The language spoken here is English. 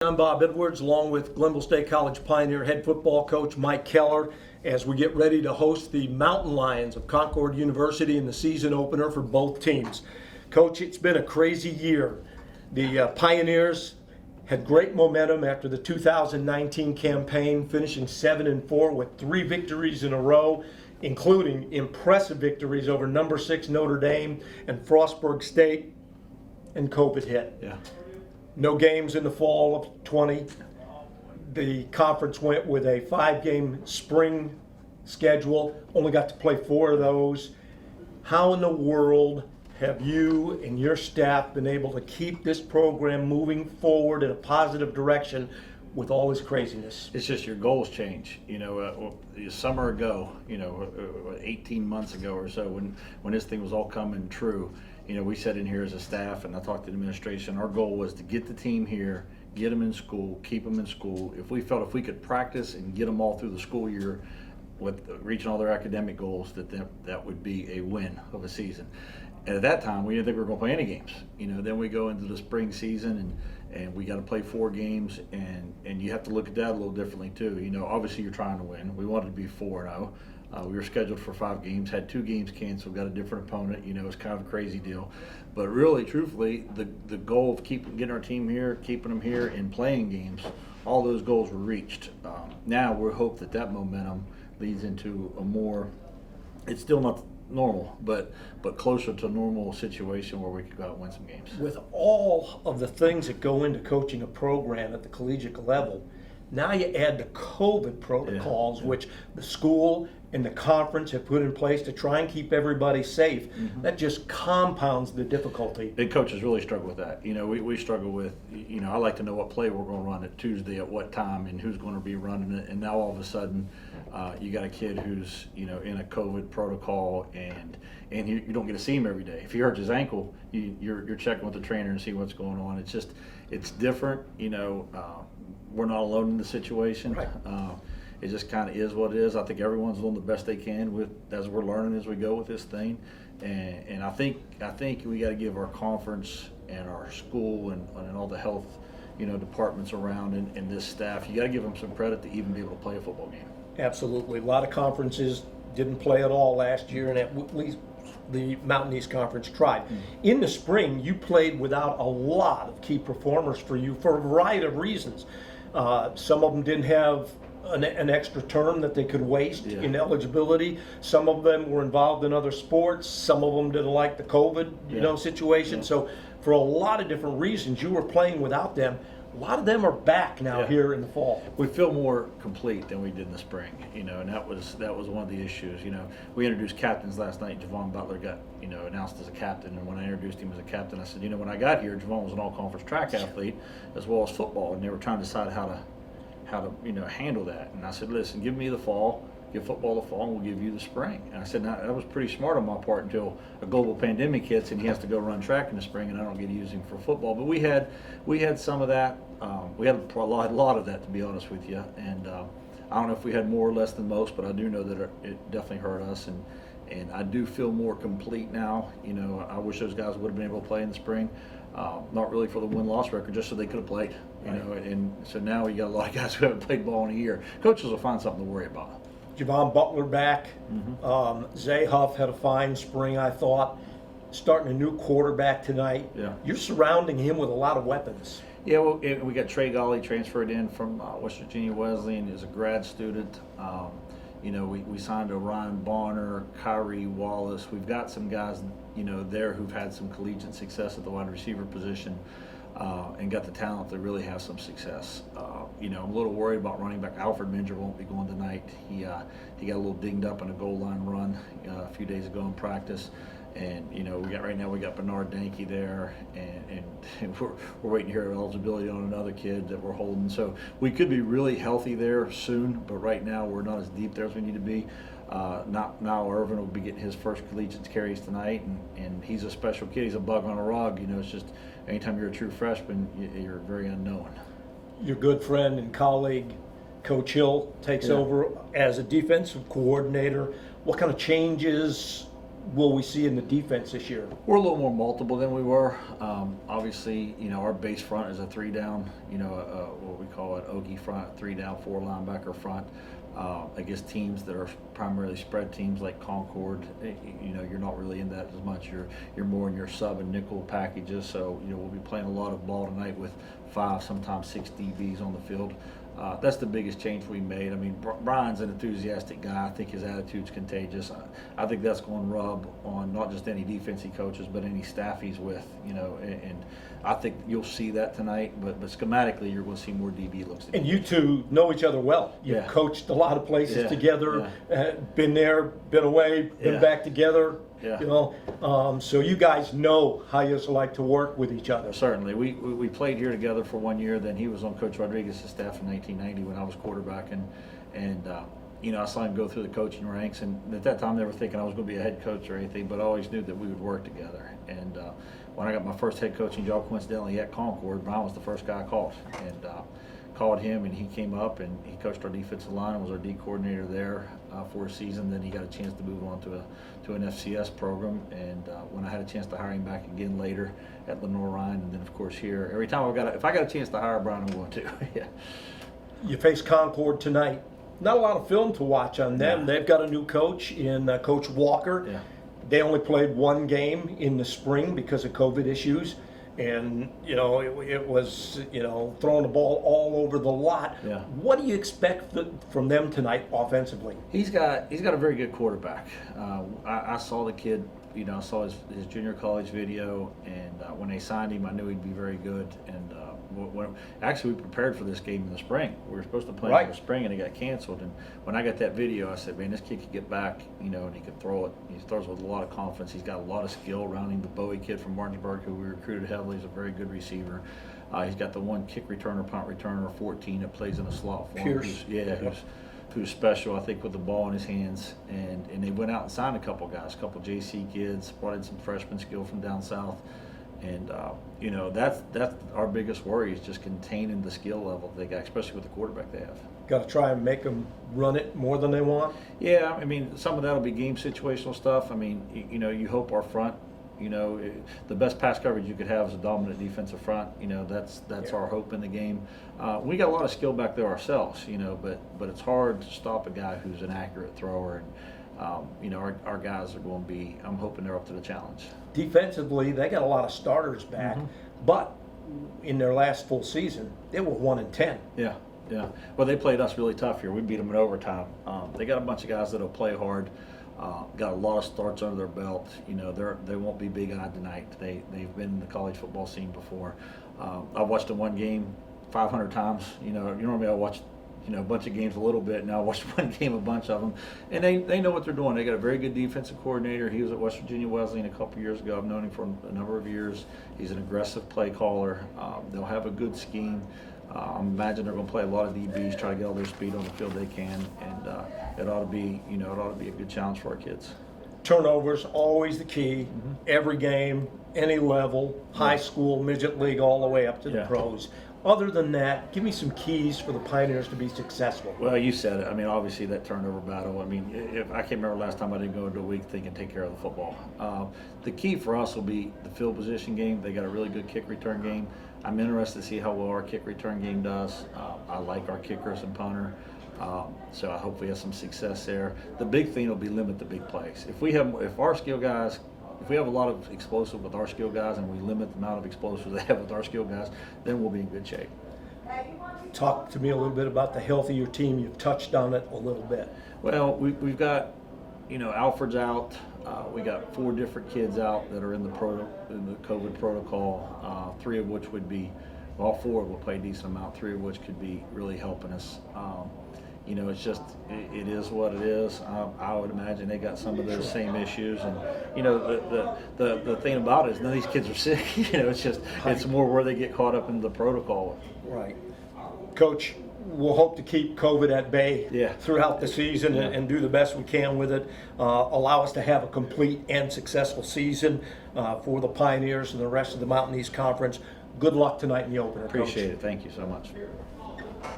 I'm Bob Edwards, along with Glenville State College Pioneer head football coach Mike Kellar, as we get ready to host the Mountain Lions of Concord University in the season opener for both teams. Coach, it's been a crazy year. The Pioneers had great momentum after the 2019 campaign, finishing 7-4 with 3 victories in a row, including impressive victories over number 6 Notre Dame and Frostburg State, and COVID hit. Yeah. No games in the fall of 20. The conference went with a 5-game spring schedule, only got to play 4 of those. How in the world have you and your staff been able to keep this program moving forward in a positive direction with all this craziness? It's just your goals change. A summer ago, 18 months ago or so, when this thing was all coming true, we sat in here as a staff and I talked to the administration. Our goal was to get the team here, get them in school, keep them in school. If we felt if we could practice and get them all through the school year with reaching all their academic goals, that would be a win of a season. And at that time, we didn't think we were going to play any games. Then we go into the spring season and we got to play 4 games, and you have to look at that a little differently too. Obviously you're trying to win. We wanted to be 4-0. We were scheduled for 5 games, had 2 games canceled, got a different opponent. It's kind of a crazy deal. But really, truthfully, the goal of getting our team here, keeping them here, and playing games, all those goals were reached. Now we hope that momentum leads into a more, it's still not normal, but closer to a normal situation where we could go out and win some games. With all of the things that go into coaching a program at the collegiate level, now you add the COVID protocols, which the school and the conference have put in place to try and keep everybody safe. Mm-hmm. That just compounds the difficulty. Big coaches really struggle with that. We struggle with, I like to know what play we're going to run at Tuesday at what time and who's going to be running it. And now all of a sudden, you got a kid who's, in a COVID protocol and you don't get to see him every day. If he hurts his ankle, you're checking with the trainer and see what's going on. It's different. We're not alone in the situation. Right. It just kind of is what it is. I think everyone's doing the best they can as we're learning as we go with this thing, and I think we got to give our conference and our school and all the health, departments around and this staff. You got to give them some credit to even be able to play a football game. Absolutely. A lot of conferences didn't play at all last year, and at least the Mountain East Conference tried. In the spring, you played without a lot of key performers for you for a variety of reasons. Some of them didn't have an extra term that they could waste in eligibility. Some of them were involved in other sports. Some of them didn't like the COVID, situation. So for a lot of different reasons, you were playing without them. A lot of them are back now here in the fall. We feel more complete than we did in the spring, and that was one of the issues. We introduced captains last night. Javon Butler got announced as a captain, and when I introduced him as a captain, I said, when I got here, Javon was an all-conference track athlete as well as football, and they were trying to decide how to handle that. And I said, listen, give me the fall, give football the fall, and we'll give you the spring. And I said, now, that was pretty smart on my part until a global pandemic hits and he has to go run track in the spring, and I don't get to use him for football. But we had some of that. We had a lot of that, to be honest with you. And I don't know if we had more or less than most, but I do know that it definitely hurt us. And I do feel more complete now. I wish those guys would have been able to play in the spring. Not really for the win-loss record, just so they could have played. And so now we got a lot of guys who haven't played ball in a year. Coaches will find something to worry about. Javon Butler back. Zay Huff had a fine spring, I thought. Starting a new quarterback tonight. Yeah. You're surrounding him with a lot of weapons. Yeah, well, we got Trey Golly transferred in from West Virginia Wesleyan as a grad student. We signed a Ryan Bonner, Kyrie Wallace. We've got some guys, there who've had some collegiate success at the wide receiver position and got the talent to really have some success. I'm a little worried about running back. Alfred Minger won't be going tonight. He got a little dinged up in a goal line run a few days ago in practice. And we got Bernard Danke there, and we're waiting to hear eligibility on another kid that we're holding. So we could be really healthy there soon, but right now we're not as deep there as we need to be. Now Irvin will be getting his first collegiate carries tonight, and he's a special kid. He's a bug on a rug. It's just anytime you're a true freshman, you're very unknown. Your good friend and colleague, Coach Hill, takes over as a defensive coordinator. What kind of changes will we see in the defense this year? We're a little more multiple than we were. Obviously, our base front is a 3-down, what we call an Okie front, 3-down, 4 linebacker front. Against teams that are primarily spread teams like Concord, you're not really in that as much. You're more in your sub and nickel packages. So, we'll be playing a lot of ball tonight with 5, sometimes 6 DBs on the field. That's the biggest change we made. I mean, Brian's an enthusiastic guy. I think his attitude's contagious. I think that's going to rub on not just any defense he coaches, but any staff he's with, and I think you'll see that tonight. But schematically, you're going to see more DB looks. And you two know each other well. You've coached a lot of places together, been there, been away, been back together. So you guys know how you like to work with each other. Certainly. We played here together for 1 year. Then he was on Coach Rodriguez's staff in 1990 when I was quarterbacking. And I saw him go through the coaching ranks. And at that time, they were thinking I was going to be a head coach or anything, but I always knew that we would work together. And when I got my first head coaching job, coincidentally, at Concord, Brian was the first guy I called. And called him, and he came up and he coached our defensive line and was our D coordinator there for a season. Then he got a chance to move on to an FCS program, and when I had a chance to hire him back again later at Lenore Ryan, and then of course here, every time if I got a chance to hire Brian, I'm going to. You face Concord tonight. Not a lot of film to watch on them. They've got a new coach in Coach Walker. They only played 1 game in the spring because of COVID issues. And, it was, throwing the ball all over the lot. What do you expect from them tonight offensively? He's got a very good quarterback. I saw the kid, I saw his junior college video, and when they signed him, I knew he'd be very good. And actually, we prepared for this game in the spring. We were supposed to play in the spring, and it got canceled. And when I got that video, I said, man, this kid could get back, and he could throw it. He throws with a lot of confidence. He's got a lot of skill around him. The Bowie kid from Martinsburg, who we recruited heavily, is a very good receiver. He's got the one kick returner, punt returner, 14 that plays in a slot for him. Who's special, I think, with the ball in his hands. And they went out and signed a couple guys, a couple JC kids, brought in some freshman skill from down south. And, that's our biggest worry is just containing the skill level they got, especially with the quarterback they have. Got to try and make them run it more than they want? Yeah, I mean, some of that will be game situational stuff. I mean, you hope our front, the best pass coverage you could have is a dominant defensive front. That's our hope in the game. We got a lot of skill back there ourselves, but it's hard to stop a guy who's an accurate thrower. And, our guys are going to be, I'm hoping they're up to the challenge. Defensively, they got a lot of starters back, but in their last full season, they were 1-10. Yeah. Well, they played us really tough here. We beat them in overtime. They got a bunch of guys that'll play hard. Got a lot of starts under their belt. They won't be big-eyed tonight. They've been in the college football scene before. I watched them one game 500 times. Normally I watch a bunch of games a little bit. Now I watched one game a bunch of them, and they know what they're doing. They got a very good defensive coordinator. He was at West Virginia Wesleyan a couple years ago. I've known him for a number of years. He's an aggressive play caller. They'll have a good scheme. I imagine they're going to play a lot of DBs, try to get all their speed on the field they can, and it ought to be a good challenge for our kids. Turnovers always the key. Every game, any level, high school, midget league, all the way up to the pros. Other than that, give me some keys for the Pioneers to be successful. Well, you said it. I mean, obviously that turnover battle. I mean, if I can't remember last time I didn't go into a week thinking take care of the football. The key for us will be the field position game. They got a really good kick return game. I'm interested to see how well our kick return game does. I like our kickers and punter. So I hope we have some success there. The big thing will be limit the big plays. If our skill guys, if we have a lot of explosive with our skill guys and we limit the amount of explosives they have with our skill guys, then we'll be in good shape. Talk to me a little bit about the health of your team. You've touched on it a little bit. Well, we've got, Alfred's out. We got 4 different kids out that are in the COVID protocol. 3 of which would be, all 4 will play a decent amount. 3 of which could be really helping us. It's just, it is what it is. I would imagine they got some of those same issues. And, the thing about it is none of these kids are sick. It's just, it's more where they get caught up in the protocol. Right. Coach, we'll hope to keep COVID at bay throughout the season and do the best we can with it. Allow us to have a complete and successful season for the Pioneers and the rest of the Mountain East Conference. Good luck tonight in the opener. Appreciate Coach. it. Thank you so much.